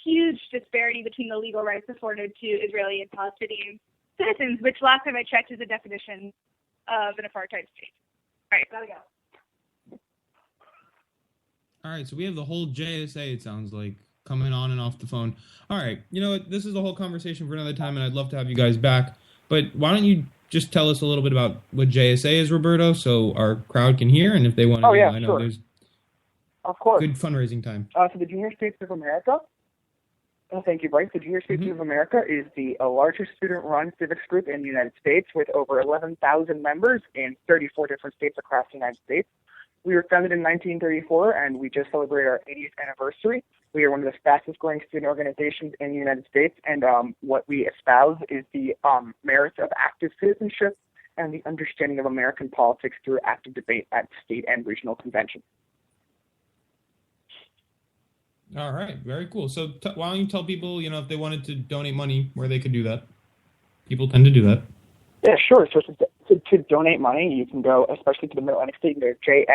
huge disparity between the legal rights afforded to Israeli and Palestinian citizens, which last time I checked is a definition of an apartheid state. All right, gotta go. All right, so we have the whole JSA, it sounds like, coming on and off the phone. All right, you know what? This is the whole conversation for another time, and I'd love to have you guys back. But why don't you just tell us a little bit about what JSA is, Roberto, so our crowd can hear, and if they want to I know sure. There's of course. Good fundraising time. So the Junior States of America, thank you, Bryce. The Junior States of America is the largest student-run civics group in the United States with over 11,000 members in 34 different states across the United States. We were founded in 1934, and we just celebrated our 80th anniversary. We are one of the fastest-growing student organizations in the United States, and what we espouse is the merits of active citizenship and the understanding of American politics through active debate at state and regional conventions. All right, very cool. So why don't you tell people, if they wanted to donate money, where they could do that? People tend to do that. Yeah, sure. So to donate money, you can go, especially to the Mid-Atlantic State, you can go to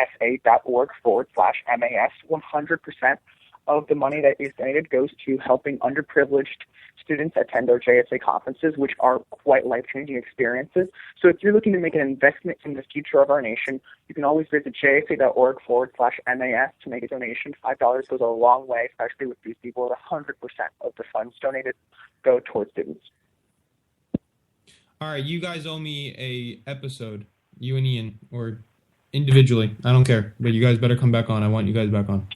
jsa.org/MAS. 100% of the money that is donated goes to helping underprivileged students attend our JSA conferences, which are quite life-changing experiences. So if you're looking to make an investment in the future of our nation, you can always visit jsa.org/MAS to make a donation. $5 goes a long way, especially with these people. 100% of the funds donated go towards students. All right, you guys owe me a episode, you and Ian, or individually. I don't care, but you guys better come back on. I want you guys back on.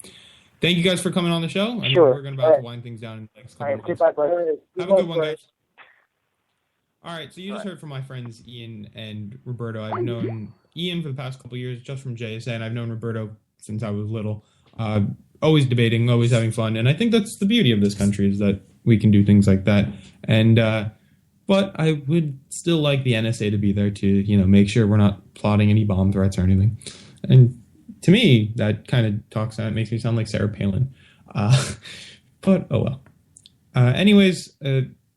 Thank you guys for coming on the show. I know we're going to wind things down in the next couple of minutes. Goodbye, brother. Have a good one, guys. All right, so you just heard from my friends Ian and Roberto. I've known Ian for the past couple of years just from JSA, and I've known Roberto since I was little. Always debating, always having fun, and I think that's the beauty of this country is that we can do things like that. And but I would still like the NSA to be there to, make sure we're not plotting any bomb threats or anything. And to me, that kind of makes me sound like Sarah Palin. But, oh well. Anyways,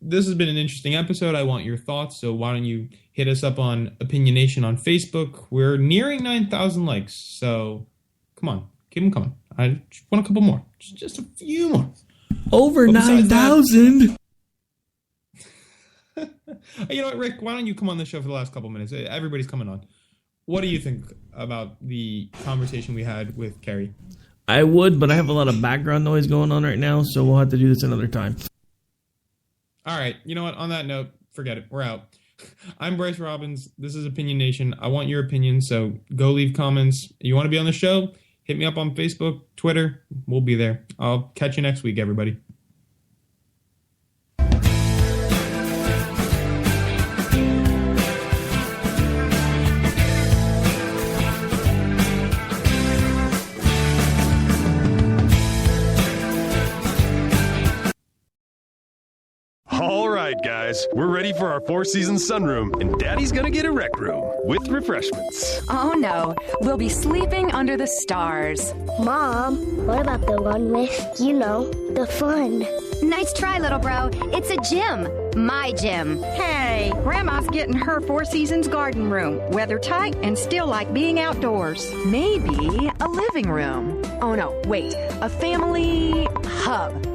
this has been an interesting episode. I want your thoughts, so why don't you hit us up on Opinionation on Facebook. We're nearing 9,000 likes, so come on, keep them coming. I just want a couple more, just a few more. Over 9,000. You know what, Rick? Why don't you come on the show for the last couple minutes? Everybody's coming on. What do you think about the conversation we had with Carrie? I would, but I have a lot of background noise going on right now, so we'll have to do this another time. All right. You know what? On that note, forget it. We're out. I'm Bryce Robbins. This is Opinion Nation. I want your opinion, so go leave comments. You want to be on the show? Hit me up on Facebook, Twitter. We'll be there. I'll catch you next week, everybody. All right, guys, we're ready for our Four Seasons sunroom, and Daddy's gonna get a rec room with refreshments. Oh no, we'll be sleeping under the stars. Mom, what about the one with, the fun? Nice try, little bro. It's a gym. My gym. Hey, Grandma's getting her Four Seasons garden room. Weather tight and still like being outdoors. Maybe a living room. Oh no, wait, a family hub.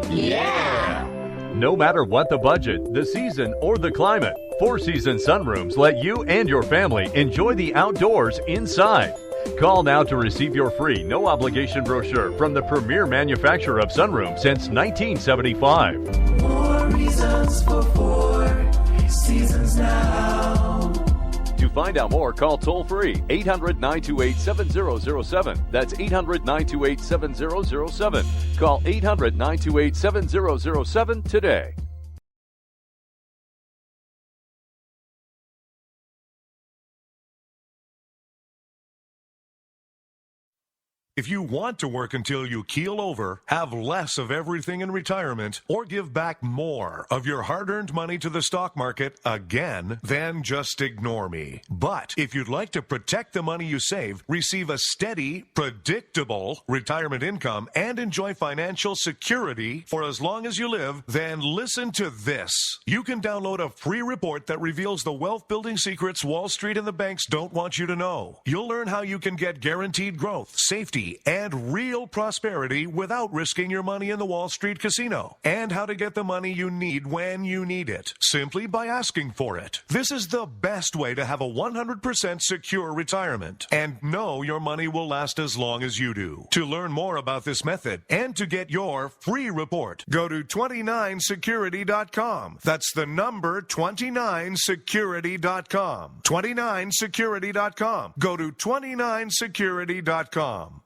Yeah! No matter what the budget, the season, or the climate, Four Seasons sunrooms let you and your family enjoy the outdoors inside. Call now to receive your free, no-obligation brochure from the premier manufacturer of sunrooms since 1975. More reasons for Four Seasons now. To find out more, call toll-free 800-928-7007. That's 800-928-7007. Call 800-928-7007 today. If you want to work until you keel over, have less of everything in retirement, or give back more of your hard-earned money to the stock market again, then just ignore me. But if you'd like to protect the money you save, receive a steady, predictable retirement income, and enjoy financial security for as long as you live, then listen to this. You can download a free report that reveals the wealth-building secrets Wall Street and the banks don't want you to know. You'll learn how you can get guaranteed growth, safety, security and real prosperity without risking your money in the Wall Street casino, and how to get the money you need when you need it, simply by asking for it. This is the best way to have a 100% secure retirement and know your money will last as long as you do. To learn more about this method and to get your free report, go to 29security.com. That's the number 29security.com. 29security.com. Go to 29security.com.